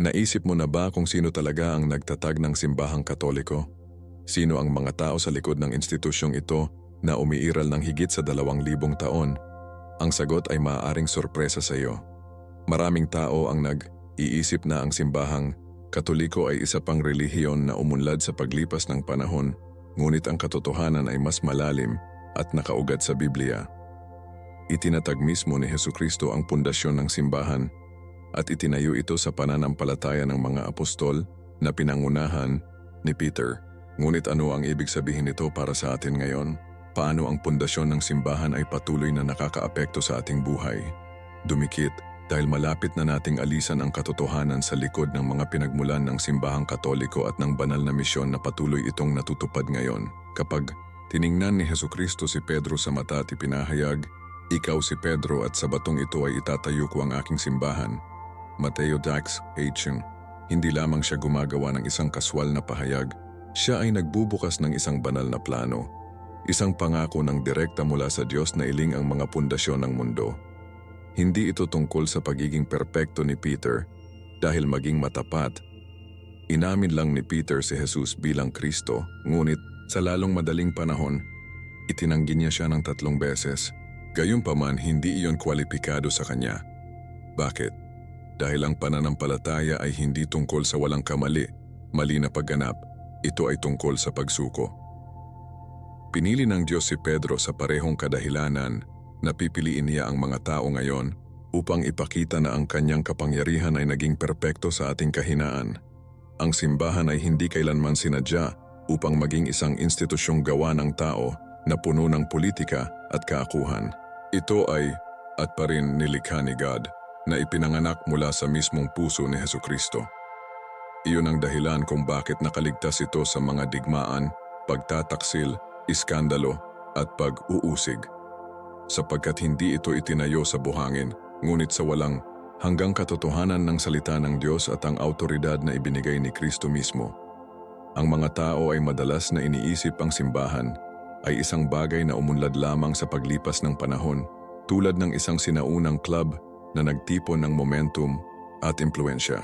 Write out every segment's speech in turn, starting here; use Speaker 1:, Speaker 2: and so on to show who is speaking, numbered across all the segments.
Speaker 1: Naisip mo na ba kung sino talaga ang nagtatag ng simbahang Katoliko? Sino ang mga tao sa likod ng institusyong ito na umiiral ng higit sa 2,000 taon? Ang sagot ay maaaring sorpresa sa iyo. Maraming tao ang nag-iisip na ang simbahang Katoliko ay isa pang relihiyon na umunlad sa paglipas ng panahon, ngunit ang katotohanan ay mas malalim at nakaugat sa Biblia. Itinatag mismo ni Hesukristo ang pundasyon ng simbahan at itinayo ito sa pananampalataya ng mga apostol na pinangunahan ni Peter. Ngunit ano ang ibig sabihin nito para sa atin ngayon? Paano ang pundasyon ng simbahan ay patuloy na nakakaapekto sa ating buhay? Dumikit dahil malapit na nating alisan ang katotohanan sa likod ng mga pinagmulan ng simbahang Katoliko at ng banal na misyon na patuloy itong natutupad ngayon. Kapag tiningnan ni Hesukristo si Pedro sa mata at ipinahayag, "Ikaw si Pedro at sa batong ito ay itatayo ko ang aking simbahan." Mateo 6:8. Hindi lamang siya gumagawa ng isang kaswal na pahayag, siya ay nagbubukas ng isang banal na plano. Isang pangako ng direkta mula sa Diyos na iling ang mga pundasyon ng mundo. Hindi ito tungkol sa pagiging perpekto ni Peter dahil maging matapat. Inamin lang ni Peter si Jesus bilang Kristo, ngunit sa lalong madaling panahon, itinanggi niya siya ng 3 beses. Gayunpaman, hindi iyon kwalipikado sa kanya. Bakit? Dahil ang pananampalataya ay hindi tungkol sa walang kamali, mali na pagganap, ito ay tungkol sa pagsuko. Pinili ng Diyos si Pedro sa parehong kadahilanan na pipiliin niya ang mga tao ngayon upang ipakita na ang kanyang kapangyarihan ay naging perpekto sa ating kahinaan. Ang simbahan ay hindi kailanman sinadya upang maging isang institusyong gawa ng tao na puno ng politika at kaakuhan. Ito ay at pa rin nilikha ni God na ipinanganak mula sa mismong puso ni Hesukristo. Iyon ang dahilan kung bakit nakaligtas ito sa mga digmaan, pagtataksil, iskandalo at pag-uusig. Sapagkat hindi ito itinayo sa buhangin, ngunit sa walang hanggang katotohanan ng salita ng Diyos at ang autoridad na ibinigay ni Kristo mismo. Ang mga tao ay madalas na iniisip ang simbahan ay isang bagay na umunlad lamang sa paglipas ng panahon, tulad ng isang sinaunang club na nagtipon ng momentum at impluensya.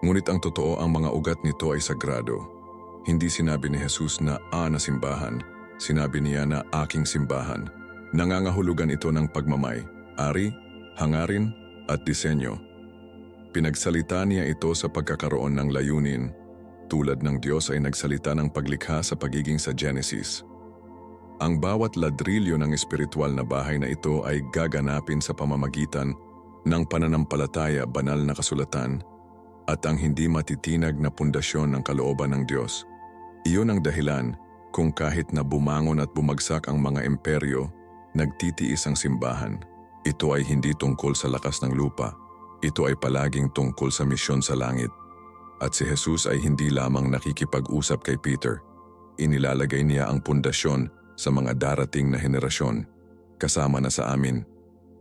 Speaker 1: Ngunit ang totoo, ang mga ugat nito ay sagrado. Hindi sinabi ni Jesus na na simbahan, sinabi niya na aking simbahan. Nangangahulugan ito ng pagmamay, ari, hangarin at disenyo. Pinagsalita niya ito sa pagkakaroon ng layunin, tulad ng Diyos ay nagsalita ng paglikha sa pagiging sa Genesis. Ang bawat ladrilyo ng espiritual na bahay na ito ay gaganapin sa pamamagitan ng pananampalataya, banal na kasulatan, at ang hindi matitinag na pundasyon ng kalooban ng Diyos. Iyon ang dahilan kung kahit na bumangon at bumagsak ang mga imperyo, nagtitiis ang simbahan. Ito ay hindi tungkol sa lakas ng lupa. Ito ay palaging tungkol sa misyon sa langit. At si Jesus ay hindi lamang nakikipag-usap kay Peter. Inilalagay niya ang pundasyon sa mga darating na henerasyon. Kasama na sa amin.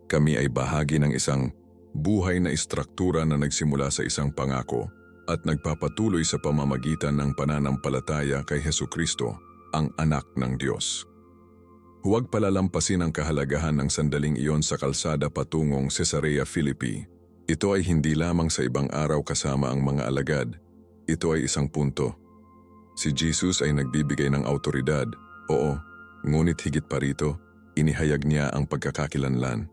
Speaker 1: Kami ay bahagi ng isang buhay na istruktura na nagsimula sa isang pangako at nagpapatuloy sa pamamagitan ng pananampalataya kay Hesukristo, ang anak ng Diyos. Huwag palalampasin ang kahalagahan ng sandaling iyon sa kalsada patungong Caesarea Philippi. Ito ay hindi lamang sa ibang araw kasama ang mga alagad. Ito ay isang punto. Si Jesus ay nagbibigay ng autoridad, oo, ngunit higit pa rito, inihayag niya ang pagkakakilanlan.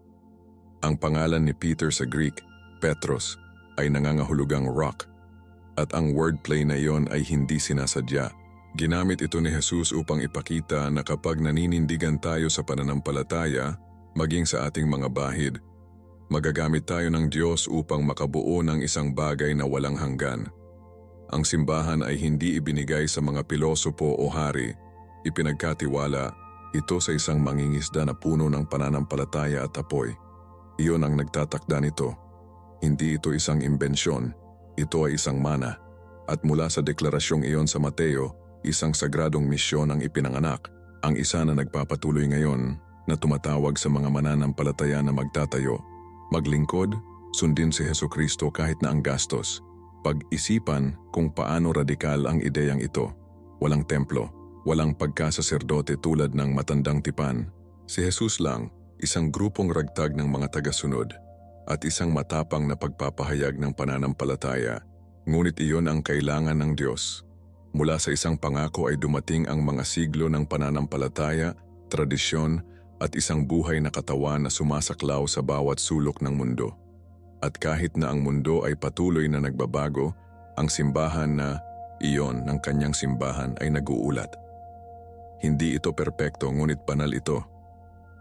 Speaker 1: Ang pangalan ni Peter sa Greek, Petros, ay nangangahulugang rock, at ang wordplay na iyon ay hindi sinasadya. Ginamit ito ni Jesus upang ipakita na kapag naninindigan tayo sa pananampalataya, maging sa ating mga bahid, magagamit tayo ng Diyos upang makabuo ng isang bagay na walang hanggan. Ang simbahan ay hindi ibinigay sa mga pilosopo o hari, ipinagkatiwala ito sa isang mangingisda na puno ng pananampalataya at apoy. Iyon ang nagtatakda nito. Hindi ito isang imbensyon, ito ay isang mana. At mula sa deklarasyong iyon sa Mateo, isang sagradong misyon ang ipinanganak, ang isa na nagpapatuloy ngayon na tumatawag sa mga mananampalataya na magtatayo, maglingkod, sundin si Hesukristo kahit na ang gastos. Pag-isipan kung paano radikal ang ideyang ito. Walang templo, walang pagkasaserdote tulad ng matandang tipan. Si Jesus lang, isang grupong ragtag ng mga tagasunod, at isang matapang na pagpapahayag ng pananampalataya. Ngunit iyon ang kailangan ng Diyos. Mula sa isang pangako ay dumating ang mga siglo ng pananampalataya, tradisyon, at isang buhay na katawan na sumasaklaw sa bawat sulok ng mundo. At kahit na ang mundo ay patuloy na nagbabago, ang simbahan na iyon ng kanyang simbahan ay nag-uulat. Hindi ito perpekto ngunit banal ito.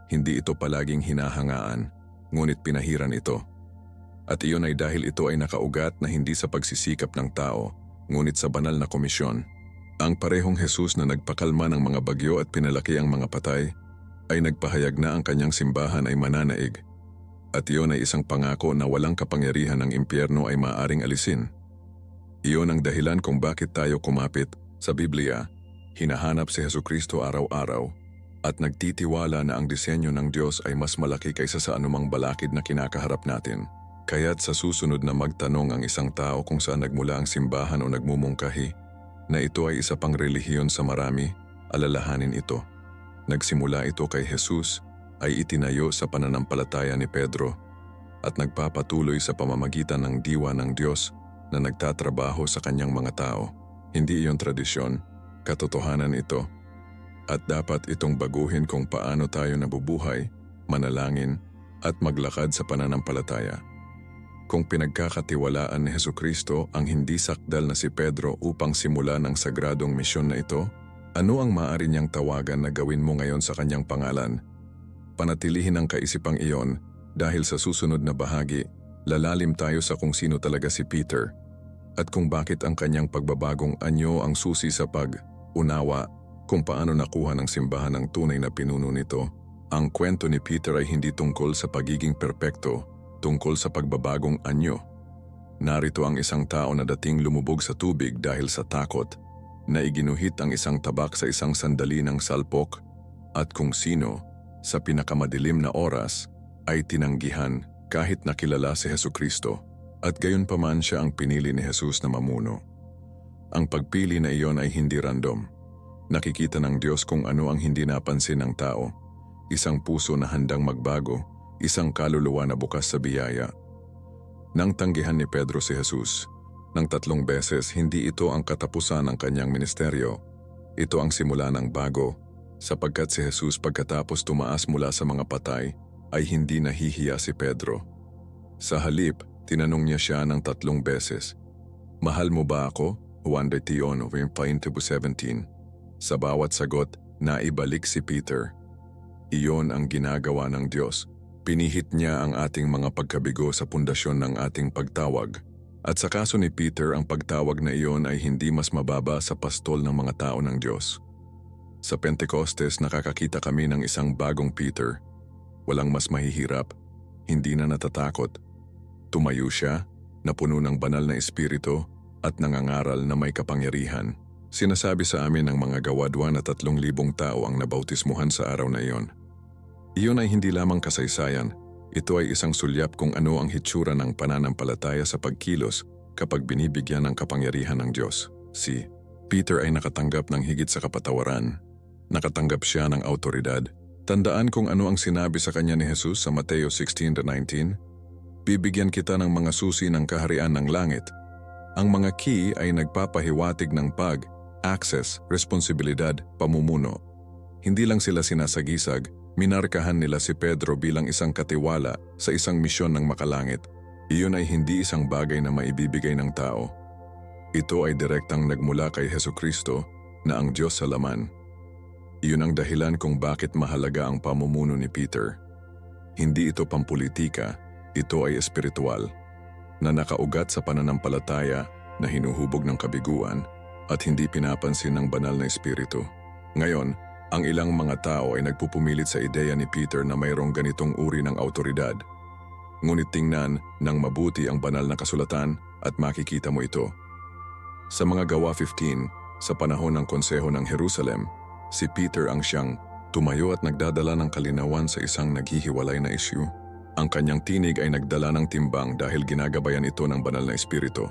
Speaker 1: Hindi ito palaging hinahangaan, ngunit pinahiran ito. At iyon ay dahil ito ay nakaugat na hindi sa pagsisikap ng tao, ngunit sa banal na komisyon. Ang parehong Jesus na nagpakalma ng mga bagyo at pinalaki ang mga patay, ay nagpahayag na ang kanyang simbahan ay mananaig. At iyon ay isang pangako na walang kapangyarihan ng impyerno ay maaaring alisin. Iyon ang dahilan kung bakit tayo kumapit sa Biblia, hinahanap si Jesucristo araw-araw, at nagtitiwala na ang disenyo ng Diyos ay mas malaki kaysa sa anumang balakid na kinakaharap natin. Kaya't sa susunod na magtanong ang isang tao kung saan nagmula ang simbahan o nagmumungkahi, na ito ay isa pang relihiyon sa marami, alalahanin ito. Nagsimula ito kay Jesus, ay itinayo sa pananampalataya ni Pedro, at nagpapatuloy sa pamamagitan ng diwa ng Diyos na nagtatrabaho sa kanyang mga tao. Hindi iyon tradisyon, katotohanan ito. At dapat itong baguhin kung paano tayo nabubuhay, manalangin, at maglakad sa pananampalataya. Kung pinagkakatiwalaan ni Jesucristo ang hindi sakdal na si Pedro upang simulan ang sagradong misyon na ito, ano ang maaari niyang tawagan na gawin mo ngayon sa kanyang pangalan? Panatilihin ang kaisipang iyon dahil sa susunod na bahagi, lalalim tayo sa kung sino talaga si Peter at kung bakit ang kanyang pagbabagong anyo ang susi sa pag-unawa kung paano nakuha ng simbahan ang tunay na pinuno nito. Ang kwento ni Peter ay hindi tungkol sa pagiging perpekto, tungkol sa pagbabagong anyo. Narito ang isang tao na dating lumubog sa tubig dahil sa takot, na iginuhit ang isang tabak sa isang sandali ng salpok, at kung sino, sa pinakamadilim na oras, ay tinanggihan kahit nakilala si Jesucristo, at gayon pa man siya ang pinili ni Jesus na mamuno. Ang pagpili na iyon ay hindi random. Nakikita ng Diyos kung ano ang hindi napansin ng tao, isang puso na handang magbago, isang kaluluwa na bukas sa biyaya. Nang tanggihan ni Pedro si Jesus, ng 3 beses, hindi ito ang katapusan ng kanyang ministeryo. Ito ang simula ng bago, sapagkat si Jesus pagkatapos tumaas mula sa mga patay, ay hindi nahihiya si Pedro. Sa halip, tinanong niya siya ng 3 beses, "Mahal mo ba ako?" Juan 17. Sa bawat sagot, naibalik si Peter. Iyon ang ginagawa ng Diyos. Pinihit niya ang ating mga pagkabigo sa pundasyon ng ating pagtawag. At sa kaso ni Peter, ang pagtawag na iyon ay hindi mas mababa sa pastol ng mga tao ng Diyos. Sa Pentecostes, nakakakita kami ng isang bagong Peter. Walang mas mahihirap, hindi na natatakot. Tumayo siya, na puno ng banal na espiritu at nangangaral na may kapangyarihan. Sinasabi sa amin ng mga gawadwa na 3,000 tao ang nabautismuhan sa araw na iyon. Iyon ay hindi lamang kasaysayan. Ito ay isang sulyap kung ano ang hitsura ng pananampalataya sa pagkilos kapag binibigyan ng kapangyarihan ng Diyos. Si Peter ay nakatanggap ng higit sa kapatawaran. Nakatanggap siya ng autoridad. Tandaan kung ano ang sinabi sa kanya ni Jesus sa Mateo 16:19. "Bibigyan kita ng mga susi ng kaharian ng langit." Ang mga key ay nagpapahiwatig ng access, responsibilidad, pamumuno. Hindi lang sila sinasagisag, minarkahan nila si Pedro bilang isang katiwala sa isang misyon ng makalangit. Iyon ay hindi isang bagay na maibibigay ng tao. Ito ay direktang nagmula kay Jesucristo na ang Diyos sa laman. Iyon ang dahilan kung bakit mahalaga ang pamumuno ni Peter. Hindi ito pampolitika, ito ay espiritual, na nakaugat sa pananampalataya na hinuhubog ng kabiguan at hindi pinapansin ng banal na espiritu. Ngayon, ang ilang mga tao ay nagpupumilit sa ideya ni Peter na mayroong ganitong uri ng autoridad. Ngunit tingnan ng mabuti ang banal na kasulatan at makikita mo ito. Sa mga Gawa 15, sa panahon ng Konseho ng Jerusalem, si Peter ang siyang tumayo at nagdadala ng kalinawan sa isang naghihiwalay na isyu. Ang kanyang tinig ay nagdala ng timbang dahil ginagabayan ito ng banal na espiritu.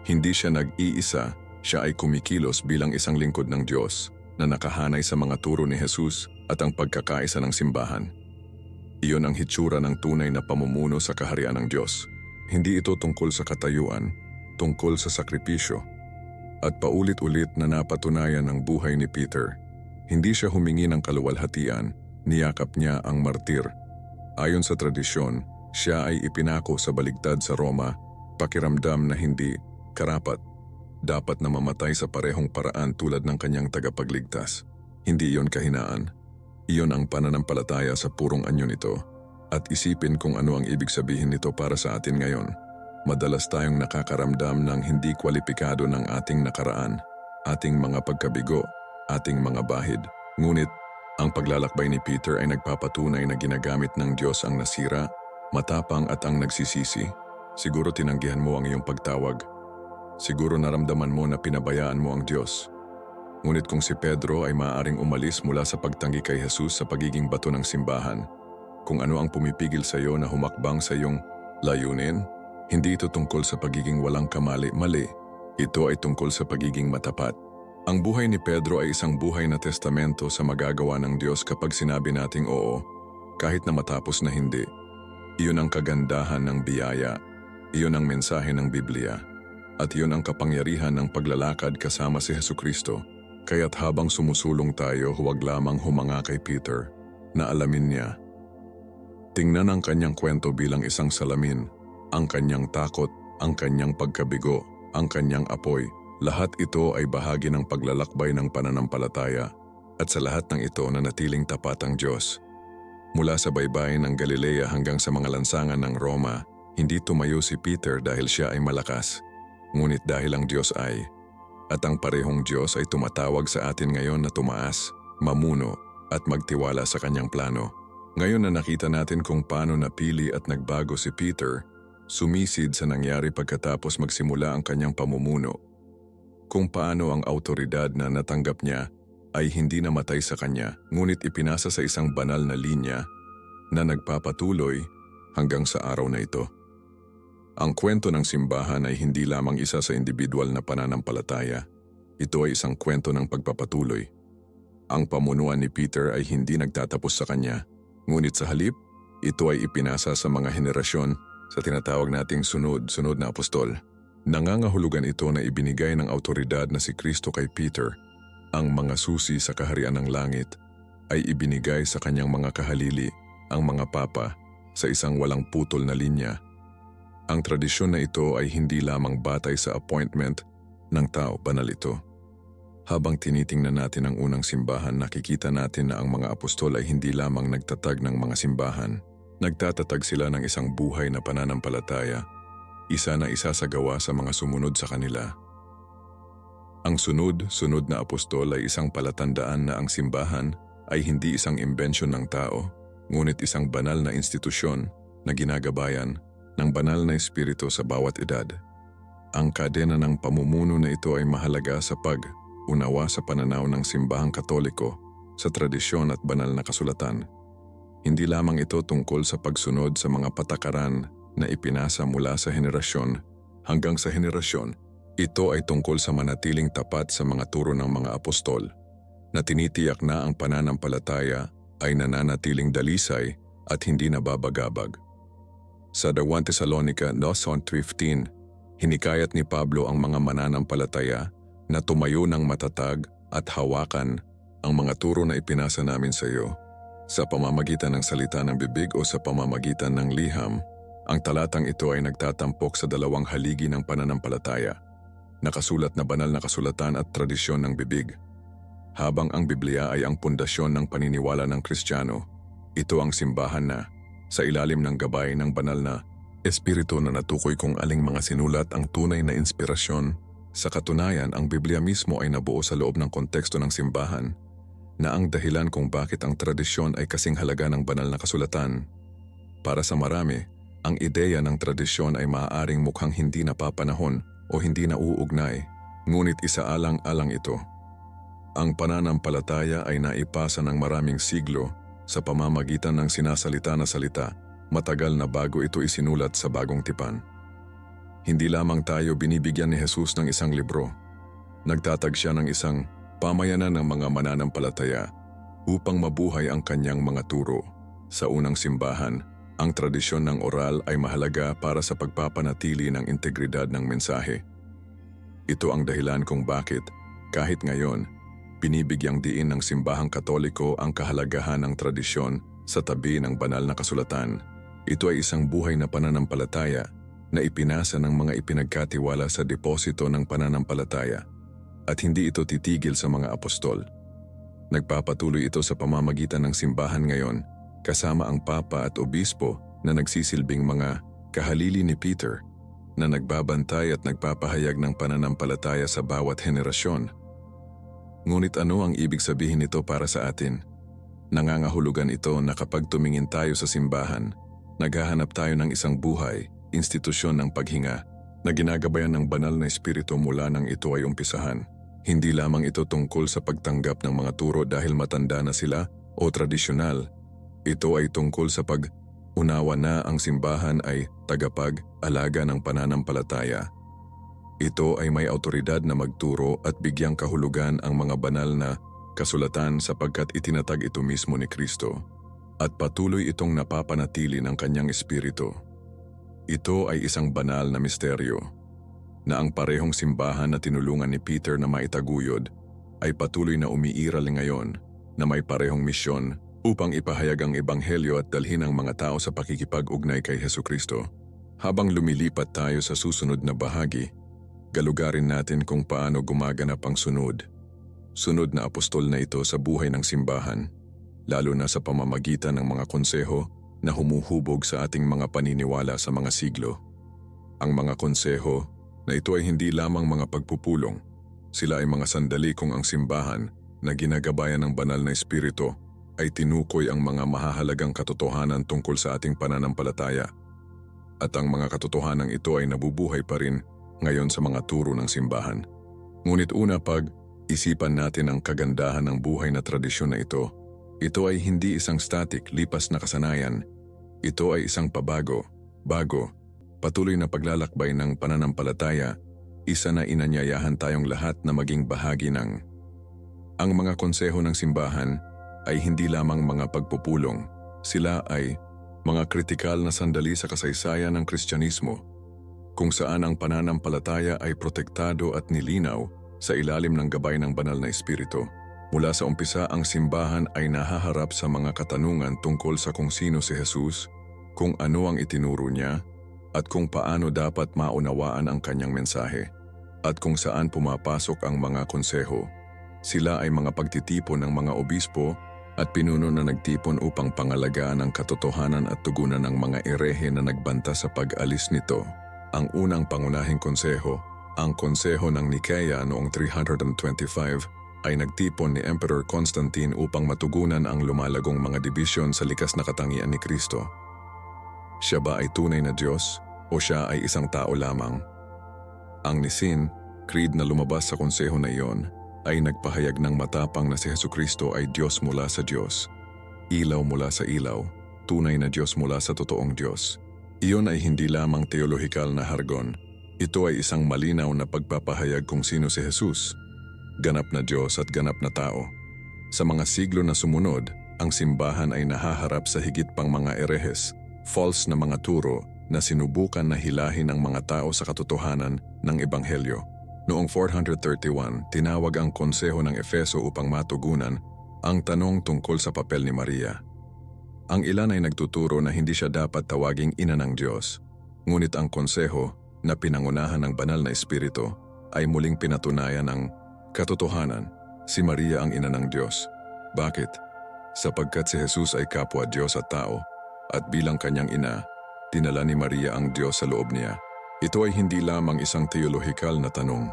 Speaker 1: Hindi siya nag-iisa, siya ay kumikilos bilang isang lingkod ng Diyos na nakahanay sa mga turo ni Jesus at ang pagkakaisa ng simbahan. Iyon ang hitsura ng tunay na pamumuno sa kaharian ng Diyos. Hindi ito tungkol sa katayuan, tungkol sa sakripisyo. At paulit-ulit na napatunayan ng buhay ni Peter. Hindi siya humingi ng kaluwalhatian, niyakap niya ang martir. Ayon sa tradisyon, siya ay ipinako sa baligtad sa Roma, pakiramdam na hindi karapat. Dapat na mamatay sa parehong paraan tulad ng kanyang tagapagligtas. Hindi iyon kahinaan. Iyon ang pananampalataya sa purong anyo nito. At isipin kung ano ang ibig sabihin nito para sa atin ngayon. Madalas tayong nakakaramdam ng hindi kwalipikado ng ating nakaraan, ating mga pagkabigo, ating mga bahid. Ngunit, ang paglalakbay ni Peter ay nagpapatunay na ginagamit ng Diyos ang nasira, matapang at ang nagsisisi. Siguro tinanggihan mo ang iyong pagtawag. Siguro naramdaman mo na pinabayaan mo ang Diyos. Ngunit kung si Pedro ay maaaring umalis mula sa pagtanggi kay Jesus sa pagiging bato ng simbahan, kung ano ang pumipigil sa iyo na humakbang sa iyong layunin, hindi ito tungkol sa pagiging walang kamali-mali. Ito ay tungkol sa pagiging matapat. Ang buhay ni Pedro ay isang buhay na testamento sa magagawa ng Diyos kapag sinabi nating oo, kahit na matapos na hindi. Iyon ang kagandahan ng biyaya. Iyon ang mensahe ng Biblia. At iyon ang kapangyarihan ng paglalakad kasama si Hesukristo. Kaya't habang sumusulong tayo, huwag lamang humanga kay Peter na alamin niya. Tingnan ang kanyang kwento bilang isang salamin. Ang kanyang takot, ang kanyang pagkabigo, ang kanyang apoy, lahat ito ay bahagi ng paglalakbay ng pananampalataya at sa lahat ng ito nanatiling tapat ang Diyos. Mula sa baybayin ng Galilea hanggang sa mga lansangan ng Roma, hindi tumayo si Peter dahil siya ay malakas, ngunit dahil ang Diyos ay. At ang parehong Diyos ay tumatawag sa atin ngayon na tumaas, mamuno at magtiwala sa kanyang plano. Ngayon na nakita natin kung paano napili at nagbago si Peter, sumisid sa nangyari pagkatapos magsimula ang kanyang pamumuno. Kung paano ang autoridad na natanggap niya ay hindi namatay sa kanya, ngunit ipinasa sa isang banal na linya na nagpapatuloy hanggang sa araw na ito. Ang kwento ng simbahan ay hindi lamang isa sa individual na pananampalataya. Ito ay isang kwento ng pagpapatuloy. Ang pamunuan ni Peter ay hindi nagtatapos sa kanya, ngunit sa halip, ito ay ipinasa sa mga henerasyon sa tinatawag nating sunod-sunod na apostol. Nangangahulugan ito na ibinigay ng autoridad na si Kristo kay Peter. Ang mga susi sa kaharian ng langit ay ibinigay sa kanyang mga kahalili, ang mga papa, sa isang walang putol na linya. Ang tradisyon na ito ay hindi lamang batay sa appointment ng tao, banal ito. Habang tinitingnan natin ang unang simbahan, nakikita natin na ang mga apostol ay hindi lamang nagtatag ng mga simbahan. Nagtatatag sila ng isang buhay na pananampalataya, isa na isasagawa sa mga sumunod sa kanila. Ang sunod na apostol ay isang palatandaan na ang simbahan ay hindi isang imbensyon ng tao, ngunit isang banal na institusyon na ginagabayan ng banal na espiritu sa bawat edad. Ang kadena ng pamumuno na ito ay mahalaga sa pag-unawa sa pananaw ng simbahang Katoliko sa tradisyon at banal na kasulatan. Hindi lamang ito tungkol sa pagsunod sa mga patakaran na ipinasa mula sa henerasyon hanggang sa henerasyon. Ito ay tungkol sa manatiling tapat sa mga turo ng mga apostol na tinitiyak na ang pananampalataya ay nananatiling dalisay at hindi nababagabag. Sa 1 Thessalonica 2:15, hinikayat ni Pablo ang mga mananampalataya na tumayo ng matatag at hawakan ang mga turo na ipinasa namin sa iyo. Sa pamamagitan ng salita ng bibig o sa pamamagitan ng liham, ang talatang ito ay nagtatampok sa dalawang haligi ng pananampalataya, nakasulat na banal na kasulatan at tradisyon ng bibig. Habang ang Biblia ay ang pundasyon ng paniniwala ng Kristiyano, ito ang simbahan na, sa ilalim ng gabay ng banal na espiritu na natukoy kung aling mga sinulat ang tunay na inspirasyon. Sa katunayan, ang Biblia mismo ay nabuo sa loob ng konteksto ng simbahan, na ang dahilan kung bakit ang tradisyon ay kasing halaga ng banal na kasulatan. Para sa marami, ang ideya ng tradisyon ay maaaring mukhang hindi napapanahon o hindi nauugnay, ngunit isaalang-alang ito. Ang pananampalataya ay naipasa ng maraming siglo sa pamamagitan ng sinasalita na salita, matagal na bago ito isinulat sa bagong tipan. Hindi lamang tayo binibigyan ni Jesus ng isang libro. Nagtatag siya ng isang pamayanan ng mga mananampalataya upang mabuhay ang kanyang mga turo. Sa unang simbahan, Ang tradisyon ng oral ay mahalaga para sa pagpapanatili ng integridad ng mensahe. Ito ang dahilan kung bakit, kahit ngayon, binibigyang diin ng simbahang Katoliko ang kahalagahan ng tradisyon sa tabi ng banal na kasulatan. Ito ay isang buhay na pananampalataya na ipinasa ng mga ipinagkatiwala sa deposito ng pananampalataya at hindi ito titigil sa mga apostol. Nagpapatuloy ito sa pamamagitan ng simbahan ngayon kasama ang Papa at Obispo na nagsisilbing mga kahalili ni Peter na nagbabantay at nagpapahayag ng pananampalataya sa bawat henerasyon. Ngunit ano ang ibig sabihin nito para sa atin? Nangangahulugan ito na kapag tumingin tayo sa simbahan, naghahanap tayo ng isang buhay, institusyon ng paghinga na ginagabayan ng banal na espiritu mula nang ito ay umpisahan. Hindi lamang ito tungkol sa pagtanggap ng mga turo dahil matanda na sila o tradisyonal. Ito ay tungkol sa pag-unawa na ang simbahan ay tagapag-alaga ng pananampalataya. Ito ay may awtoridad na magturo at bigyang kahulugan ang mga banal na kasulatan sapagkat itinatag ito mismo ni Kristo at patuloy itong napapanatili ng kanyang espiritu. Ito ay isang banal na misteryo na ang parehong simbahan na tinulungan ni Peter na maitaguyod ay patuloy na umiiral ngayon na may parehong misyon upang ipahayag ang ebanghelyo at dalhin ang mga tao sa pakikipag-ugnay kay Hesukristo. Habang lumilipat tayo sa susunod na bahagi, galugarin natin kung paano gumaganap ang sunod na apostol na ito sa buhay ng simbahan, lalo na sa pamamagitan ng mga konseho na humuhubog sa ating mga paniniwala sa mga siglo. Ang mga konseho na ito ay hindi lamang mga pagpupulong, sila ay mga sandali kung ang simbahan na ginagabayan ng banal na espiritu ay tinukoy ang mga mahahalagang katotohanan tungkol sa ating pananampalataya. At ang mga katotohanan ito ay nabubuhay pa rin ngayon sa mga turo ng simbahan. Ngunit una pag-isipan natin ang kagandahan ng buhay na tradisyon na ito. Ito ay hindi isang static, lipas na kasanayan. Ito ay isang bago, patuloy na paglalakbay ng pananampalataya, isa na inanyayahan tayong lahat na maging bahagi ng. Ang mga konseho ng simbahan ay hindi lamang mga pagpupulong, sila ay mga kritikal na sandali sa kasaysayan ng Kristyanismo, kung saan ang pananampalataya ay protektado at nilinaw sa ilalim ng gabay ng banal na espiritu. Mula sa umpisa, ang simbahan ay nahaharap sa mga katanungan tungkol sa kung sino si Jesus, kung ano ang itinuro niya, at kung paano dapat maunawaan ang kanyang mensahe, at kung saan pumapasok ang mga konseho. Sila ay mga pagtitipon ng mga obispo at pinuno na nagtipon upang pangalagaan ang katotohanan at tugunan ng mga erehe na nagbanta sa pag-alis nito. Ang unang pangunahing konseho, ang konseho ng Nikea noong 325, ay nagtipon ni Emperor Constantine upang matugunan ang lumalagong mga dibisyon sa likas na katangian ni Kristo. Siya ba ay tunay na Diyos o siya ay isang tao lamang? Ang Nicene Creed na lumabas sa konseho na iyon ay nagpahayag ng matapang na si Hesukristo ay Diyos mula sa Diyos, ilaw mula sa ilaw, tunay na Diyos mula sa totoong Diyos. Iyon ay hindi lamang teolohikal na hargon. Ito ay isang malinaw na pagpapahayag kung sino si Jesus, ganap na Diyos at ganap na tao. Sa mga siglo na sumunod, ang simbahan ay nahaharap sa higit pang mga erehes, false na mga turo na sinubukan na hilahin ang mga tao sa katotohanan ng ebanghelyo. Noong 431, tinawag ang konseho ng Efeso upang matugunan ang tanong tungkol sa papel ni Maria. Ang ilan ay nagtuturo na hindi siya dapat tawaging ina ng Diyos, ngunit ang konseho na pinangunahan ng banal na espiritu ay muling pinatunayan ng katotohanan, si Maria ang ina ng Diyos. Bakit? Sapagkat si Jesus ay kapwa Diyos at tao, at bilang kanyang ina, dinala ni Maria ang Diyos sa loob niya. Ito ay hindi lamang isang teolohikal na tanong.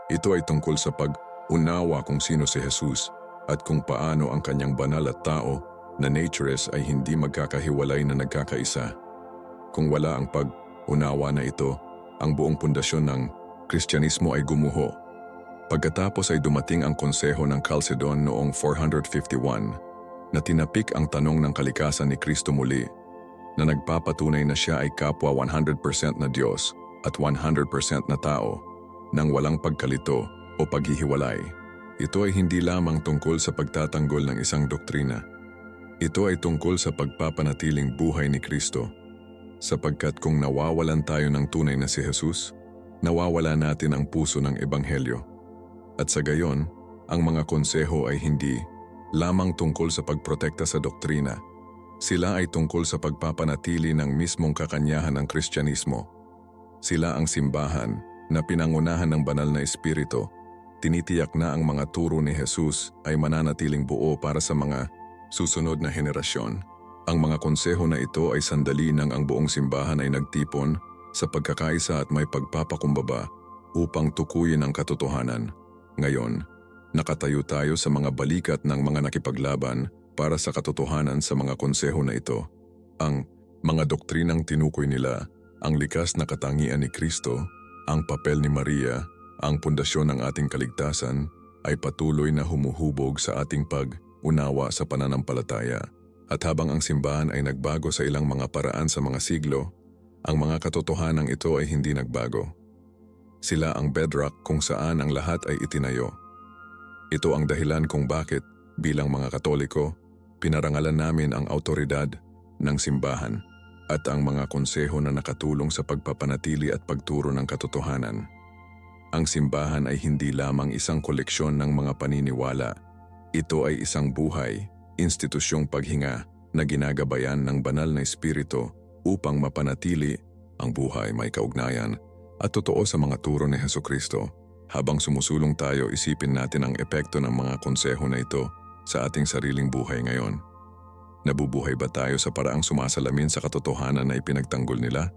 Speaker 1: Ito ay tungkol sa pag-unawa kung sino si Jesus at kung paano ang kanyang banal at tao na natures ay hindi magkakahiwalay na nagkakaisa. Kung wala ang pag-unawa na ito, ang buong pundasyon ng Kristyanismo ay gumuho. Pagkatapos ay dumating ang konseho ng Chalcedon noong 451 na tinapik ang tanong ng kalikasan ni Kristo muli, na nagpapatunay na siya ay kapwa 100% na Diyos at 100% na tao nang walang pagkalito o paghihiwalay. Ito ay hindi lamang tungkol sa pagtatanggol ng isang doktrina. Ito ay tungkol sa pagpapanatiling buhay ni Kristo. Sapagkat kung nawawalan tayo ng tunay na si Jesus, nawawala natin ang puso ng Ebanghelyo. At sa gayon, ang mga konseho ay hindi lamang tungkol sa pagprotekta sa doktrina. Sila ay tungkol sa pagpapanatili ng mismong kakanyahan ng Kristyanismo. Sila ang simbahan na pinangunahan ng banal na espiritu. Tinitiyak na ang mga turo ni Jesus ay mananatiling buo para sa mga susunod na henerasyon. Ang mga konseho na ito ay sandali nang ang buong simbahan ay nagtipon sa pagkakaisa at may pagpapakumbaba upang tukuyin ang katotohanan. Ngayon, nakatayo tayo sa mga balikat ng mga nakipaglaban para sa katotohanan sa mga konseho na ito. Ang mga doktrinang tinukoy nila, ang likas na katangian ni Kristo, ang papel ni Maria, ang pundasyon ng ating kaligtasan, ay patuloy na humuhubog sa ating pag-unawa sa pananampalataya. At habang ang simbahan ay nagbago sa ilang mga paraan sa mga siglo, ang mga katotohanang ito ay hindi nagbago. Sila ang bedrock kung saan ang lahat ay itinayo. Ito ang dahilan kung bakit, bilang mga Katoliko, pinarangalan namin ang awtoridad ng simbahan at ang mga konseho na nakatulong sa pagpapanatili at pagturo ng katotohanan. Ang simbahan ay hindi lamang isang koleksyon ng mga paniniwala. Ito ay isang buhay, institusyong paghinga na ginagabayan ng banal na espiritu upang mapanatili ang buhay may kaugnayan at totoo sa mga turo ni Hesukristo. Habang sumusulong tayo, isipin natin ang epekto ng mga konseho na ito sa ating sariling buhay ngayon. Nabubuhay ba tayo sa paraang sumasalamin sa katotohanan na ipinagtanggol nila?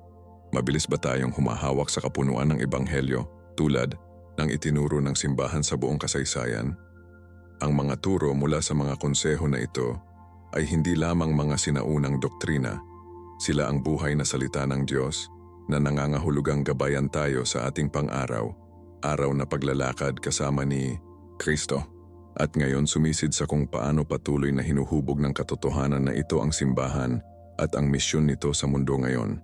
Speaker 1: Mabilis ba tayong humahawak sa kapunuan ng Ebanghelyo tulad ng itinuro ng simbahan sa buong kasaysayan? Ang mga turo mula sa mga konseho na ito ay hindi lamang mga sinaunang doktrina. Sila ang buhay na salita ng Diyos na nangangahulugang gabayan tayo sa ating pang-araw, araw na paglalakad kasama ni Kristo. At ngayon sumisid sa kung paano patuloy na hinuhubog ng katotohanan na ito ang simbahan at ang misyon nito sa mundo ngayon.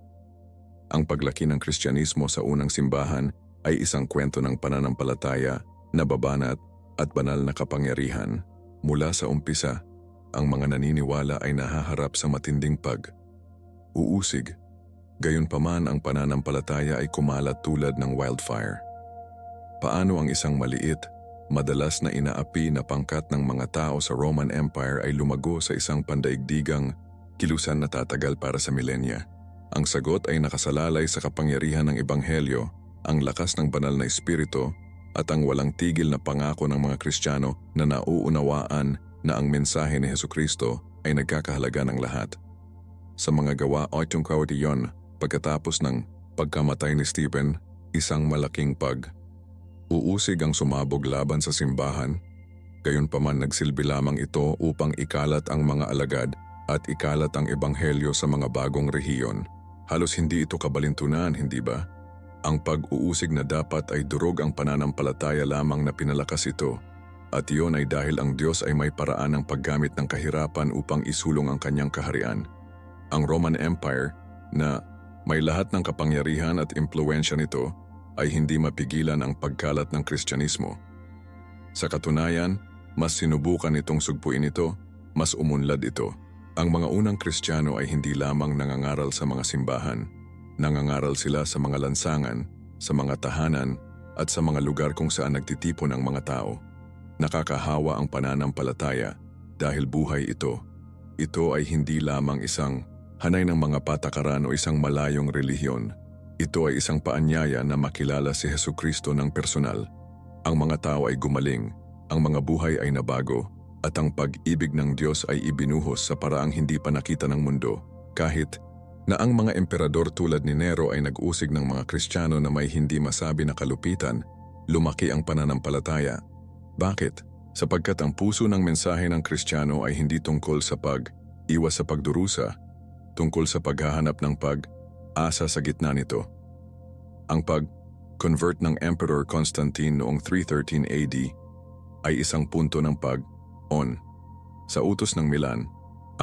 Speaker 1: Ang paglaki ng Kristyanismo sa unang simbahan ay isang kwento ng pananampalataya, nababanat at banal na kapangyarihan. Mula sa umpisa, ang mga naniniwala ay nahaharap sa matinding pag-uusig. Gayunpaman ang pananampalataya ay kumalat tulad ng wildfire. Paano ang isang maliit, madalas na inaapi na pangkat ng mga tao sa Roman Empire ay lumago sa isang pandaigdigang kilusan na tatagal para sa milenya? Ang sagot ay nakasalalay sa kapangyarihan ng Ebanghelyo, ang lakas ng banal na espiritu at ang walang tigil na pangako ng mga Kristiyano na nauunawaan na ang mensahe ni Hesukristo ay nagkakahalaga ng lahat. Sa mga gawa 8:41, pagkatapos ng pagkamatay ni Stephen, isang malaking uusig ang sumabog laban sa simbahan. Gayunpaman nagsilbi lamang ito upang ikalat ang mga alagad at ikalat ang Ebanghelyo sa mga bagong rehiyon. Halos hindi ito kabalintunan, hindi ba? Ang pag-uusig na dapat ay durog ang pananampalataya lamang na pinalakas ito. At iyon ay dahil ang Diyos ay may paraan ng paggamit ng kahirapan upang isulong ang kanyang kaharian. Ang Roman Empire, na may lahat ng kapangyarihan at impluwensya nito, ay hindi mapigilan ang pagkalat ng Kristyanismo. Sa katunayan, mas sinubukan itong sugpuin ito, mas umunlad ito. Ang mga unang Kristiyano ay hindi lamang nangangaral sa mga simbahan. Nangangaral sila sa mga lansangan, sa mga tahanan, at sa mga lugar kung saan nagtitipon ang mga tao. Nakakahawa ang pananampalataya dahil buhay ito. Ito ay hindi lamang isang hanay ng mga patakaran o isang malayong relihiyon. Ito ay isang paanyaya na makilala si Hesukristo ng personal. Ang mga tao ay gumaling, ang mga buhay ay nabago, at ang pag-ibig ng Diyos ay ibinuhos sa paraang hindi pa nakita ng mundo. Kahit na ang mga emperador tulad ni Nero ay nag-usig ng mga Kristiyano na may hindi masabi na kalupitan, lumaki ang pananampalataya. Bakit? Sapagkat ang puso ng mensahe ng Kristiyano ay hindi tungkol sa pag-iwas sa pagdurusa, tungkol sa paghahanap ng asa sa gitna nito. Ang pag-convert ng Emperor Constantine noong 313 AD ay isang punto ng pag-on. Sa utos ng Milan,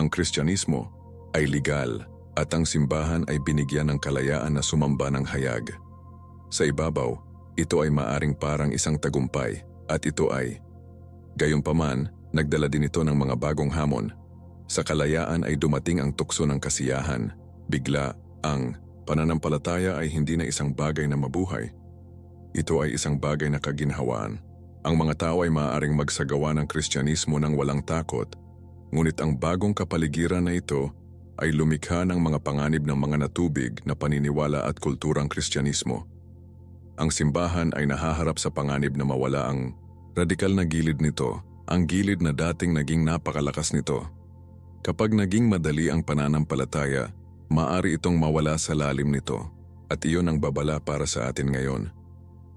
Speaker 1: ang Kristyanismo ay legal at ang simbahan ay binigyan ng kalayaan na sumamba ng hayag. Sa ibabaw, ito ay maaring parang isang tagumpay at ito ay, gayunpaman, nagdala din ito ng mga bagong hamon. Sa kalayaan ay dumating ang tukso ng kasiyahan. Bigla, ang pananampalataya ay hindi na isang bagay na mabuhay. Ito ay isang bagay na kaginhawaan. Ang mga tao ay maaaring magsagawa ng Kristyanismo ng walang takot, ngunit ang bagong kapaligiran na ito ay lumikha ng mga panganib ng mga natubig na paniniwala at kulturang Kristyanismo. Ang simbahan ay nahaharap sa panganib na mawala ang radikal na gilid nito, ang gilid na dating naging napakalakas nito. Kapag naging madali ang pananampalataya, maaari itong mawala sa lalim nito, at iyon ang babala para sa atin ngayon.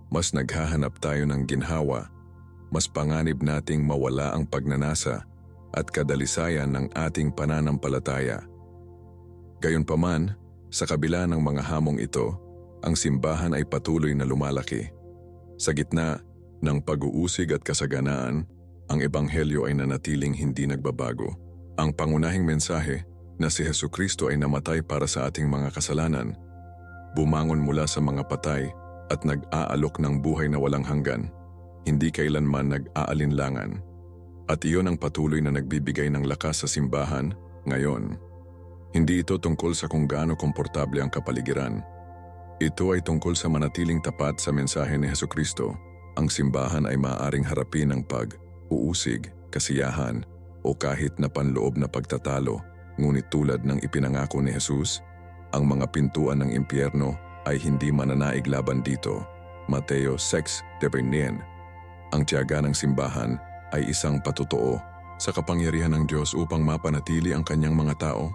Speaker 1: Mas naghahanap tayo ng ginhawa, mas panganib nating mawala ang pagnanasa at kadalisayan ng ating pananampalataya. Gayunpaman, sa kabila ng mga hamong ito, ang simbahan ay patuloy na lumalaki. Sa gitna ng pag-uusig at kasaganaan, ang ebanghelyo ay nanatiling hindi nagbabago. Ang pangunahing mensahe na si Hesukristo ay namatay para sa ating mga kasalanan, bumangon mula sa mga patay at nag-aalok ng buhay na walang hanggan, hindi kailanman nag-aalinlangan. At iyon ang patuloy na nagbibigay ng lakas sa simbahan ngayon. Hindi ito tungkol sa kung gaano komportable ang kapaligiran. Ito ay tungkol sa manatiling tapat sa mensahe ni Hesukristo. Ang simbahan ay maaaring harapin ng pag-uusig, kasiyahan, o kahit na panloob na pagtatalo. Ngunit tulad ng ipinangako ni Jesus, ang mga pintuan ng impyerno ay hindi mananaig laban dito. Mateo 6:19. Ang tiyaga ng simbahan ay isang patotoo sa kapangyarihan ng Diyos upang mapanatili ang kanyang mga tao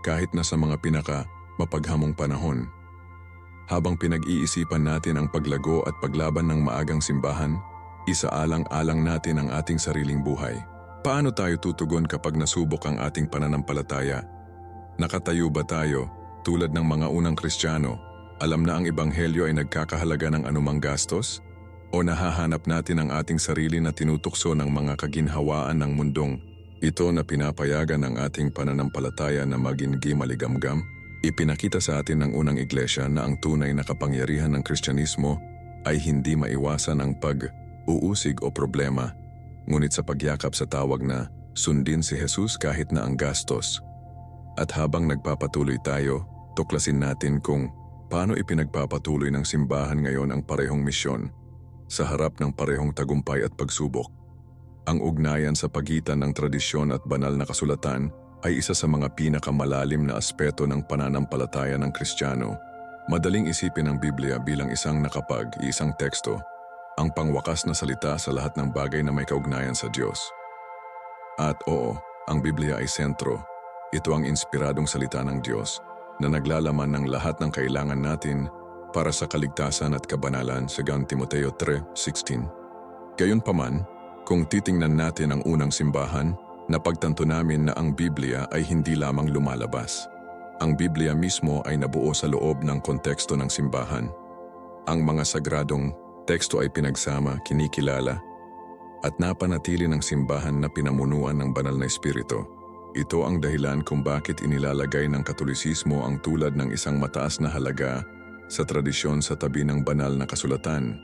Speaker 1: kahit na sa mga pinaka-mapaghamong panahon. Habang pinag-iisipan natin ang paglago at paglaban ng maagang simbahan, isaalang-alang natin ang ating sariling buhay. Paano tayo tutugon kapag nasubok ang ating pananampalataya? Nakatayo ba tayo, tulad ng mga unang Kristiyano, alam na ang ebanghelyo ay nagkakahalaga ng anumang gastos? O nahahanap natin ang ating sarili na tinutukso ng mga kaginhawaan ng mundong ito na pinapayagan ang ating pananampalataya na maging maligamgam? Ipinakita sa atin ng unang iglesia na ang tunay na kapangyarihan ng Kristyanismo ay hindi maiwasan ang pag-uusig o problema, ngunit sa pagyakap sa tawag na sundin si Jesus kahit na ang gastos. At habang nagpapatuloy tayo, tuklasin natin kung paano ipinagpapatuloy ng simbahan ngayon ang parehong misyon sa harap ng parehong tagumpay at pagsubok. Ang ugnayan sa pagitan ng tradisyon at banal na kasulatan ay isa sa mga pinakamalalim na aspeto ng pananampalataya ng Kristiyano. Madaling isipin ang Biblia bilang isang isang teksto, ang pangwakas na salita sa lahat ng bagay na may kaugnayan sa Diyos. At oo, ang Biblia ay sentro. Ito ang inspiradong salita ng Diyos na naglalaman ng lahat ng kailangan natin para sa kaligtasan at kabanalan sa 2 Timoteo 3:16. Gayunpaman, kung titingnan natin ang unang simbahan, napagtanto namin na ang Biblia ay hindi lamang lumalabas. Ang Biblia mismo ay nabuo sa loob ng konteksto ng simbahan. Ang mga sagradong teksto ay pinagsama, kinikilala, at napanatili ng simbahan na pinamunuan ng banal na espiritu. Ito ang dahilan kung bakit inilalagay ng Katolisismo ang tulad ng isang mataas na halaga sa tradisyon sa tabi ng banal na kasulatan.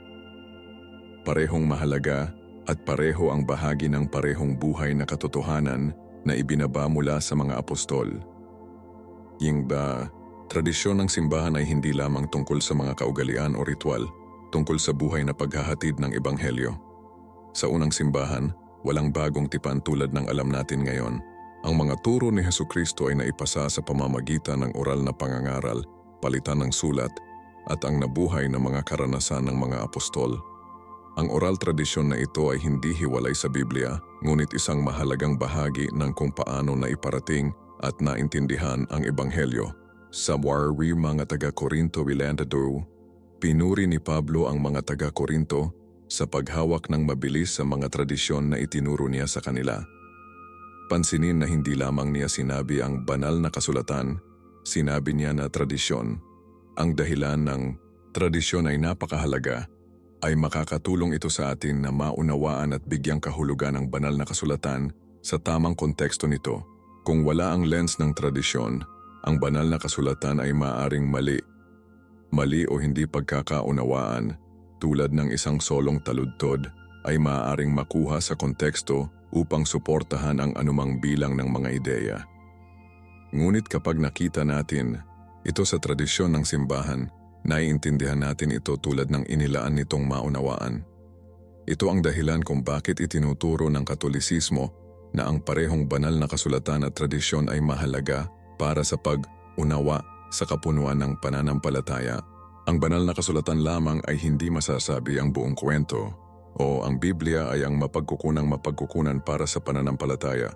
Speaker 1: Parehong mahalaga at pareho ang bahagi ng parehong buhay na katotohanan na ibinaba mula sa mga apostol. Tradisyon ng simbahan ay hindi lamang tungkol sa mga kaugalian o ritual, tungkol sa buhay na paghahatid ng ebanghelyo. Sa unang simbahan, walang bagong tipan tulad ng alam natin ngayon. Ang mga turo ni Hesukristo ay naipasa sa pamamagitan ng oral na pangangaral, palitan ng sulat, at ang nabuhay na mga karanasan ng mga apostol. Ang oral tradisyon na ito ay hindi hiwalay sa Biblia, ngunit isang mahalagang bahagi ng kung paano na iparating at naintindihan ang ebanghelyo. Sa warri mga taga-Korinto Wilandado, pinuri ni Pablo ang mga taga-Korinto sa paghawak ng mabilis sa mga tradisyon na itinuro niya sa kanila. Pansinin na hindi lamang niya sinabi ang banal na kasulatan, sinabi niya na tradisyon. Ang dahilan ng tradisyon ay napakahalaga, ay makakatulong ito sa atin na maunawaan at bigyang kahulugan ang banal na kasulatan sa tamang konteksto nito. Kung wala ang lens ng tradisyon, ang banal na kasulatan ay maaaring mali. Mali o hindi pagkakaunawaan, tulad ng isang solong taludtod ay maaaring makuha sa konteksto upang suportahan ang anumang bilang ng mga ideya. Ngunit kapag nakita natin ito sa tradisyon ng simbahan, naiintindihan natin ito tulad ng inilaan nitong maunawaan. Ito ang dahilan kung bakit itinuturo ng Katolisismo na ang parehong banal na kasulatan at tradisyon ay mahalaga para sa pag-unawa sa kapunuan ng pananampalataya. Ang banal na kasulatan lamang ay hindi masasabi ang buong kwento, o ang Biblia ay ang mapagkukunan para sa pananampalataya.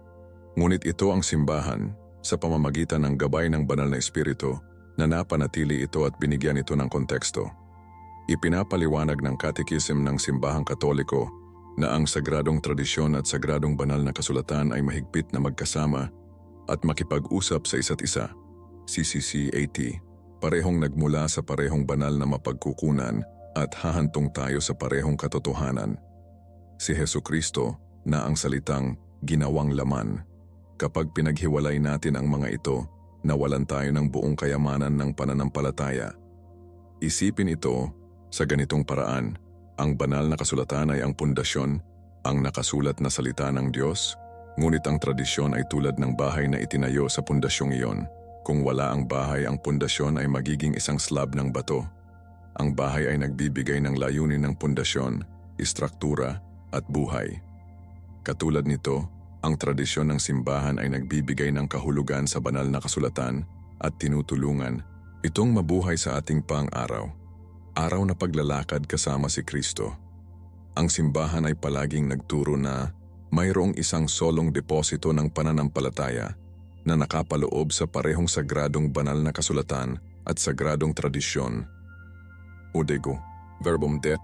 Speaker 1: Ngunit ito ang simbahan sa pamamagitan ng gabay ng banal na espiritu na napanatili ito at binigyan ito ng konteksto. Ipinapaliwanag ng Catechism ng Simbahang Katoliko na ang sagradong tradisyon at sagradong banal na kasulatan ay mahigpit na magkasama at makipag-usap sa isa't isa. CCCAT, parehong nagmula sa parehong banal na mapagkukunan at hahantong tayo sa parehong katotohanan. Si Hesukristo na ang salitang ginawang laman. Kapag pinaghiwalay natin ang mga ito, nawalan tayo ng buong kayamanan ng pananampalataya. Isipin ito sa ganitong paraan. Ang banal na kasulatan ay ang pundasyon, ang nakasulat na salita ng Diyos, ngunit ang tradisyon ay tulad ng bahay na itinayo sa pundasyong iyon. Kung wala ang bahay, ang pundasyon ay magiging isang slab ng bato. Ang bahay ay nagbibigay ng layunin ng pundasyon, istruktura at buhay. Katulad nito, ang tradisyon ng simbahan ay nagbibigay ng kahulugan sa banal na kasulatan at tinutulungan itong mabuhay sa ating pang-araw. Araw na paglalakad kasama si Kristo. Ang simbahan ay palaging nagturo na mayroong isang solong deposito ng pananampalataya na nakapaloob sa parehong sagradong banal na kasulatan at sagradong tradisyon. Udego, verbum det,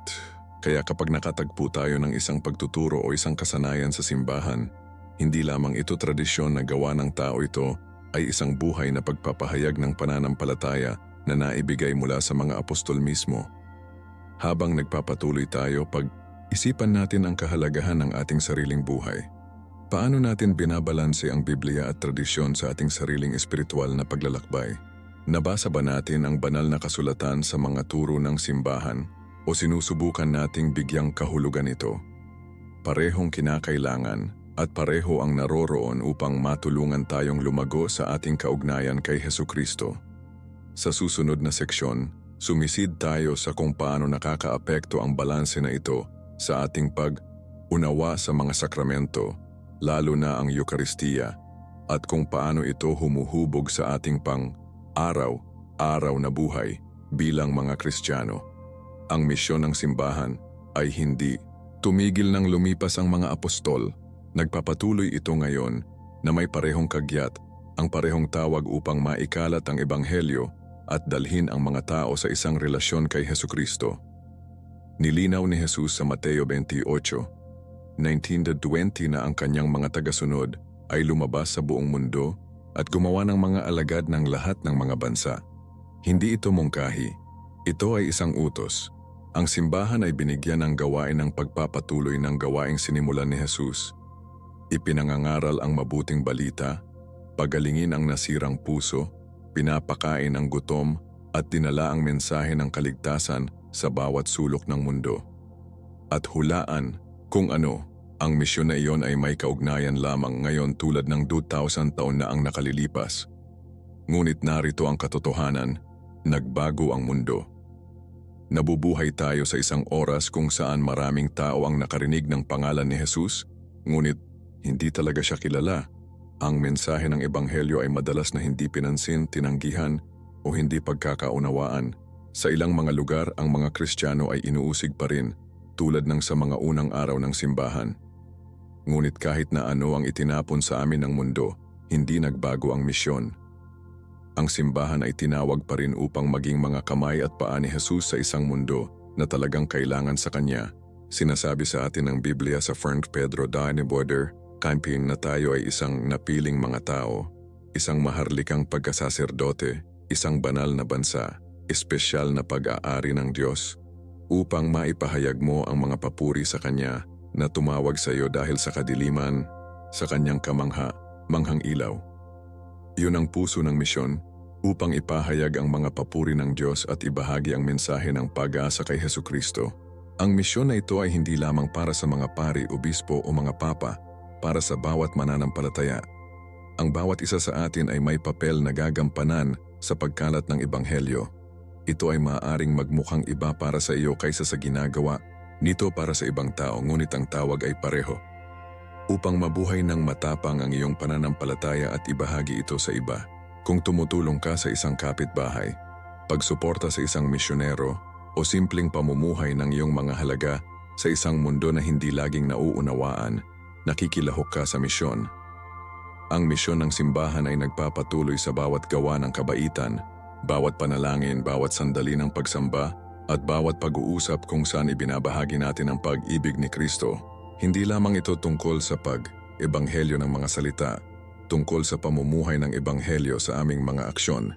Speaker 1: kaya kapag nakatagpo tayo ng isang pagtuturo o isang kasanayan sa simbahan, hindi lamang ito tradisyon na gawa ng tao, ito ay isang buhay na pagpapahayag ng pananampalataya na naibigay mula sa mga apostol mismo. Habang nagpapatuloy tayo, pag-isipan natin ang kahalagahan ng ating sariling buhay. Paano natin binabalanse ang Biblia at tradisyon sa ating sariling espiritual na paglalakbay? Nabasa ba natin ang banal na kasulatan sa mga turo ng simbahan o sinusubukan nating bigyang kahulugan ito? Parehong kinakailangan at pareho ang naroroon upang matulungan tayong lumago sa ating kaugnayan kay Hesukristo. Sa susunod na seksyon, sumisid tayo sa kung paano nakakaapekto ang balanse na ito sa ating pag-unawa sa mga sakramento, lalo na ang Eukaristiya, at kung paano ito humuhubog sa ating pang-araw-araw na buhay bilang mga Kristiyano. Ang misyon ng simbahan ay hindi tumigil nang lumipas ang mga apostol. Nagpapatuloy ito ngayon na may parehong kagyat, ang parehong tawag upang maikalat ang ebanghelyo at dalhin ang mga tao sa isang relasyon kay Hesukristo. Nilinaw ni Jesus sa Mateo 28:19-20 na ang kanyang mga tagasunod ay lumabas sa buong mundo at gumawa ng mga alagad ng lahat ng mga bansa. Hindi ito mungkahi. Ito ay isang utos. Ang simbahan ay binigyan ng gawain ng pagpapatuloy ng gawaing sinimulan ni Jesus. Ipinangangaral ang mabuting balita, pagalingin ang nasirang puso, pinapakain ang gutom at dinala ang mensahe ng kaligtasan sa bawat sulok ng mundo. At hulaan kung ano, ang misyon na iyon ay may kaugnayan lamang ngayon tulad ng 2,000 taon na ang nakalilipas. Ngunit narito ang katotohanan, nagbago ang mundo. Nabubuhay tayo sa isang oras kung saan maraming tao ang nakarinig ng pangalan ni Jesus, ngunit hindi talaga siya kilala. Ang mensahe ng ebanghelyo ay madalas na hindi pinansin, tinanggihan o hindi pagkakaunawaan. Sa ilang mga lugar, ang mga Kristiyano ay inuusig pa rin, tulad ng sa mga unang araw ng simbahan. Ngunit kahit na ano ang itinapon sa amin ng mundo, hindi nagbago ang misyon. Ang simbahan ay tinawag pa rin upang maging mga kamay at paa ni Jesus sa isang mundo na talagang kailangan sa Kanya. Sinasabi sa atin ng Biblia sa 1 Pedro 9:4, campaign na tayo ay isang napiling mga tao, isang maharlikang pagkasaserdote, isang banal na bansa, espesyal na pag-aari ng Diyos, upang maipahayag mo ang mga papuri sa Kanya na tumawag sa iyo dahil sa kadiliman, sa Kanyang manghang ilaw. Yun ang puso ng misyon, upang ipahayag ang mga papuri ng Diyos at ibahagi ang mensahe ng pag-asa kay Hesukristo. Ang misyon na ito ay hindi lamang para sa mga pari, obispo o mga papa, para sa bawat mananampalataya. Ang bawat isa sa atin ay may papel na gagampanan sa pagkalat ng ebanghelyo. Ito ay maaaring magmukhang iba para sa iyo kaysa sa ginagawa nito para sa ibang tao, ngunit ang tawag ay pareho. Upang mabuhay ng matapang ang iyong pananampalataya at ibahagi ito sa iba. Kung tumutulong ka sa isang kapitbahay, pagsuporta sa isang misyonero, o simpleng pamumuhay ng iyong mga halaga sa isang mundo na hindi laging nauunawaan, nakikilahok ka sa misyon. Ang misyon ng simbahan ay nagpapatuloy sa bawat gawa ng kabaitan, bawat panalangin, bawat sandali ng pagsamba, at bawat pag-uusap kung saan ibinabahagi natin ang pag-ibig ni Kristo. Hindi lamang ito tungkol sa pag-ebanghelyo ng mga salita, tungkol sa pamumuhay ng ebanghelyo sa aming mga aksyon.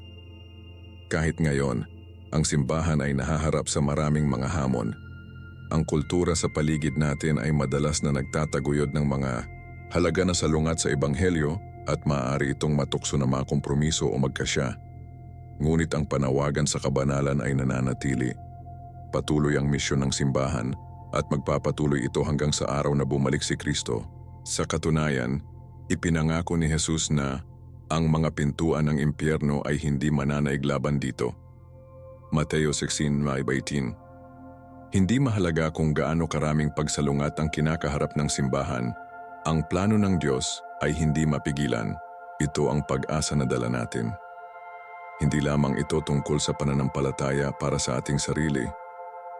Speaker 1: Kahit ngayon, ang simbahan ay nahaharap sa maraming mga hamon. Ang kultura sa paligid natin ay madalas na nagtataguyod ng mga halaga na salungat sa ebanghelyo at maaari itong matukso na mga kompromiso o magkasya. Ngunit ang panawagan sa kabanalan ay nananatili. Patuloy ang misyon ng simbahan at magpapatuloy ito hanggang sa araw na bumalik si Kristo. Sa katunayan, ipinangako ni Jesus na ang mga pintuan ng impyerno ay hindi mananaig laban dito. Mateo 16:18. Hindi mahalaga kung gaano karaming pagsalungat ang kinakaharap ng simbahan, ang plano ng Diyos ay hindi mapigilan. Ito ang pag-asa na dala natin. Hindi lamang ito tungkol sa pananampalataya para sa ating sarili,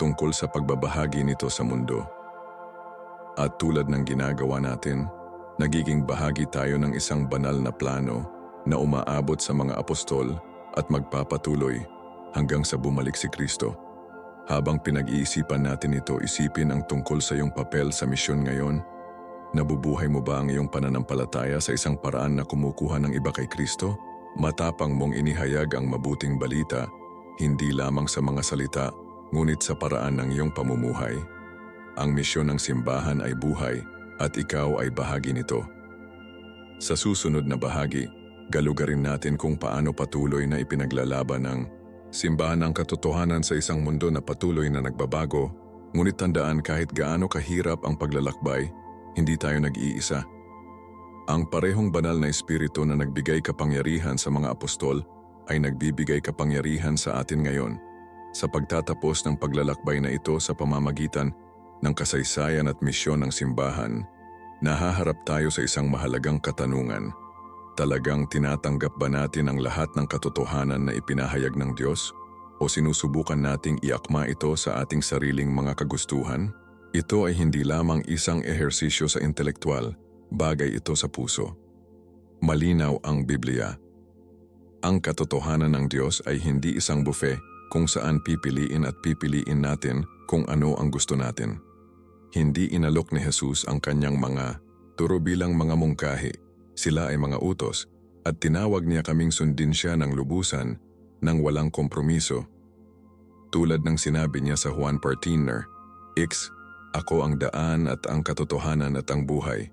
Speaker 1: tungkol sa pagbabahagi nito sa mundo. At tulad ng ginagawa natin, nagiging bahagi tayo ng isang banal na plano na umaabot sa mga apostol at magpapatuloy hanggang sa bumalik si Kristo. Habang pinag-iisipan natin ito, isipin ang tungkol sa iyong papel sa misyon ngayon. Nabubuhay mo ba ang iyong pananampalataya sa isang paraan na kumukuha ng iba kay Kristo? Matapang mong inihayag ang mabuting balita, hindi lamang sa mga salita, ngunit sa paraan ng iyong pamumuhay. Ang misyon ng simbahan ay buhay at ikaw ay bahagi nito. Sa susunod na bahagi, galugarin natin kung paano patuloy na ipinaglalaban ng simbahan ng katotohanan sa isang mundo na patuloy na nagbabago, ngunit tandaan kahit gaano kahirap ang paglalakbay, hindi tayo nag-iisa. Ang parehong banal na espiritu na nagbigay kapangyarihan sa mga apostol ay nagbibigay kapangyarihan sa atin ngayon. Sa pagtatapos ng paglalakbay na ito sa pamamagitan ng kasaysayan at misyon ng simbahan, nahaharap tayo sa isang mahalagang katanungan. Talagang tinatanggap ba natin ang lahat ng katotohanan na ipinahayag ng Diyos? O sinusubukan nating iakma ito sa ating sariling mga kagustuhan? Ito ay hindi lamang isang ehersisyo sa intelektual, bagay ito sa puso. Malinaw ang Biblia. Ang katotohanan ng Diyos ay hindi isang buffet kung saan pipiliin at pipiliin natin kung ano ang gusto natin. Hindi inalok ni Jesus ang kanyang mga turo bilang mga mungkahi. Sila ay mga utos at tinawag niya kaming sundin siya ng lubusan nang walang kompromiso. Tulad ng sinabi niya sa Juan 14, Ako ang daan at ang katotohanan at ang buhay.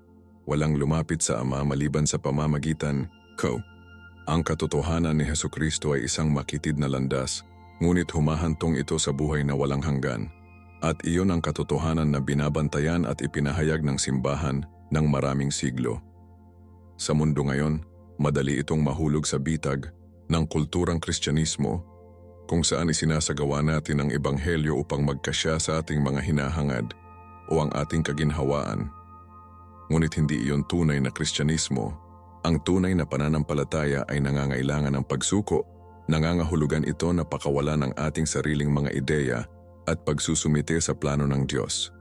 Speaker 1: Walang lumapit sa Ama maliban sa pamamagitan ko. Ang katotohanan ni Hesukristo ay isang makitid na landas, ngunit humahantong ito sa buhay na walang hanggan. At iyon ang katotohanan na binabantayan at ipinahayag ng simbahan ng maraming siglo. Sa mundo ngayon, madali itong mahulog sa bitag ng kulturang Kristyanismo kung saan isinasagawa natin ang ebanghelyo upang magkasya sa ating mga hinahangad o ang ating kaginhawaan. Ngunit hindi iyon tunay na Kristyanismo. Ang tunay na pananampalataya ay nangangailangan ng pagsuko, nangangahulugan ito na pakawalan ng ating sariling mga ideya at pagsusumite sa plano ng Diyos.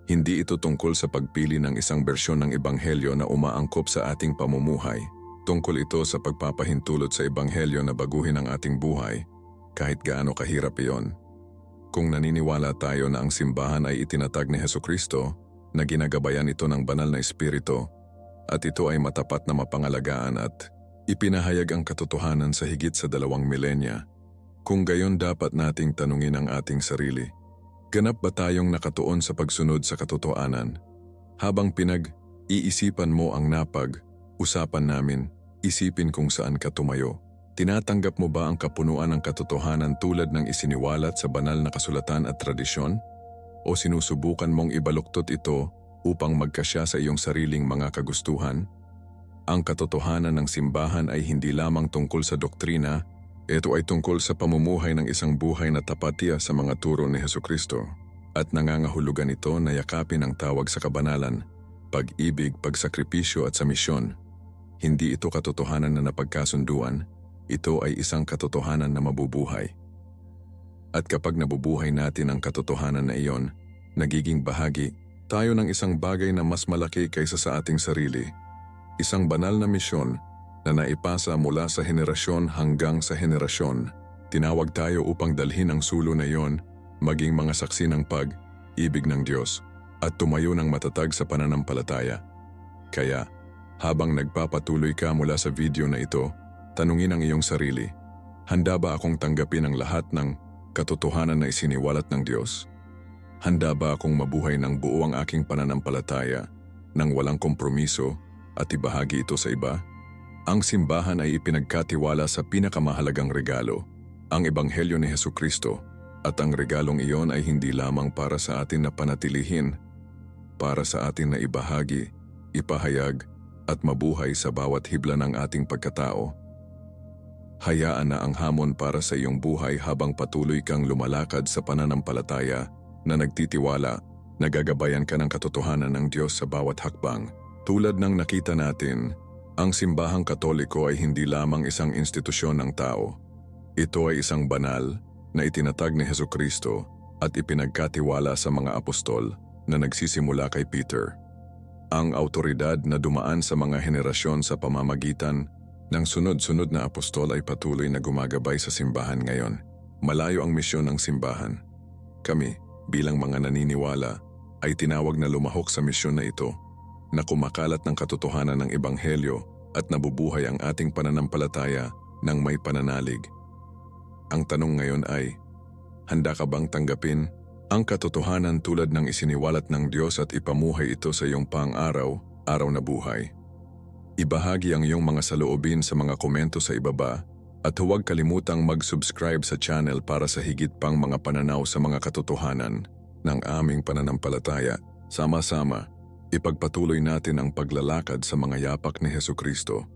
Speaker 1: Hindi ito tungkol sa pagpili ng isang bersyon ng ebanghelyo na umaangkop sa ating pamumuhay. Tungkol ito sa pagpapahintulot sa ebanghelyo na baguhin ang ating buhay, kahit gaano kahirap iyon. Kung naniniwala tayo na ang simbahan ay itinatag ni Hesukristo, na ginagabayan ito ng banal na espiritu, at ito ay matapat na mapangalagaan at ipinahayag ang katotohanan sa higit sa 2 milenya, kung gayon dapat nating tanungin ang ating sarili. Ganap ba tayong nakatuon sa pagsunod sa katotohanan? Habang pinag-iisipan mo ang usapan namin, isipin kung saan ka tumayo. Tinatanggap mo ba ang kapunuan ng katotohanan tulad ng isiniwalat sa banal na kasulatan at tradisyon? o sinusubukan mong ibaluktot ito upang magkasya sa iyong sariling mga kagustuhan? Ang katotohanan ng simbahan ay hindi lamang tungkol sa doktrina, ito ay tungkol sa pamumuhay ng isang buhay na tapatya sa mga turo ni Hesukristo at nangangahulugan ito na yakapin ang tawag sa kabanalan, pag-ibig, pagsakripisyo at sa misyon. Hindi ito katotohanan na napagkasunduan, ito ay isang katotohanan na mabubuhay. At kapag nabubuhay natin ang katotohanan na iyon, nagiging bahagi tayo ng isang bagay na mas malaki kaysa sa ating sarili. Isang banal na misyon na naipasa mula sa henerasyon hanggang sa henerasyon. Tinawag tayo upang dalhin ang sulong na iyon, maging mga saksi ng pag-ibig ng Diyos at tumayo ng matatag sa pananampalataya. Kaya, habang nagpapatuloy ka mula sa video na ito, tanungin ang iyong sarili, handa ba akong tanggapin ang lahat ng katotohanan na isiniwalat ng Diyos? Handa ba akong mabuhay ng buo ang aking pananampalataya nang walang kompromiso at ibahagi ito sa iba? Ang simbahan ay ipinagkatiwala sa pinakamahalagang regalo, ang Ebanghelyo ni Hesukristo, at ang regalong iyon ay hindi lamang para sa atin na panatilihin, para sa atin na ibahagi, ipahayag, at mabuhay sa bawat hibla ng ating pagkatao. Hayaan na ang hamon para sa iyong buhay habang patuloy kang lumalakad sa pananampalataya na nagtitiwala, nagagabayan ka ng katotohanan ng Diyos sa bawat hakbang. Tulad ng nakita natin, ang simbahang Katoliko ay hindi lamang isang institusyon ng tao. Ito ay isang banal na itinatag ni Hesukristo at ipinagkatiwala sa mga apostol na nagsisimula kay Peter. Ang autoridad na dumaan sa mga henerasyon sa pamamagitan ng sunod-sunod na apostol ay patuloy na gumagabay sa simbahan ngayon. Malayo ang misyon ng simbahan. Kami, bilang mga naniniwala, ay tinawag na lumahok sa misyon na ito, na kumakalat ng katotohanan ng Ebanghelyo at nabubuhay ang ating pananampalataya ng may pananalig. Ang tanong ngayon ay, handa ka bang tanggapin ang katotohanan tulad ng isiniwalat ng Diyos at ipamuhay ito sa iyong pang-araw-araw na buhay? Ibahagi ang iyong mga saloobin sa mga komento sa ibaba at huwag kalimutang mag-subscribe sa channel para sa higit pang mga pananaw sa mga katotohanan ng aming pananampalataya. Sama-sama, ipagpatuloy natin ang paglalakad sa mga yapak ni Hesukristo